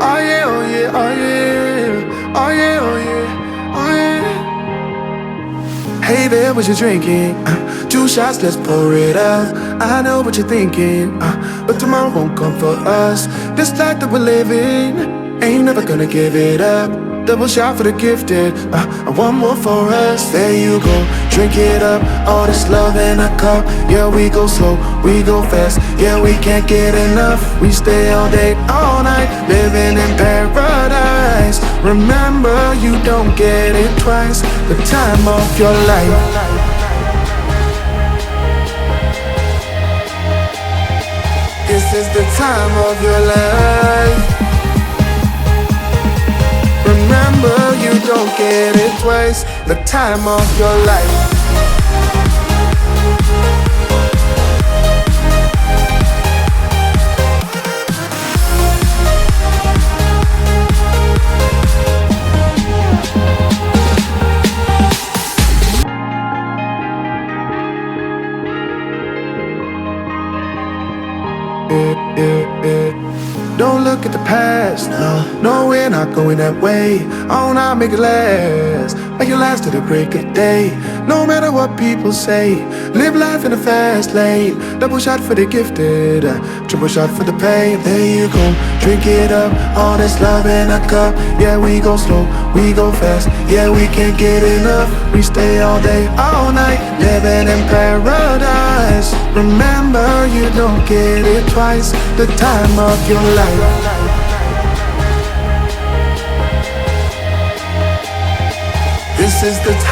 Oh yeah, oh yeah, oh yeah. Oh yeah, oh yeah, oh yeah. Hey there, what you drinking? 2 shots, let's pour it out. I know what you're thinking, but tomorrow won't come for us. This life that we're living, ain't never gonna give it up. Double shot for the gifted, and one more for us. There you go, drink it up. All this love in a cup. Yeah, we go slow, we go fast. Yeah, we can't get enough. We stay all day, all night, living in paradise. Remember, you don't get it twice. The time of your life. This is the time of your life. Remember, you don't get it twice. The time of your life. Don't look at the past, no, we're not going that way. Oh, now make it last, make it last to the break of day. No matter what people say, live life in a fast lane. Double shot for the gifted, triple shot for the pain. There you go, drink it up, all this love in a cup. Yeah, we go slow, we go fast. Yeah, we can't get enough. We stay all day, all night, living in paradise. Remember, you don't get it twice. The time of your life. This is the time.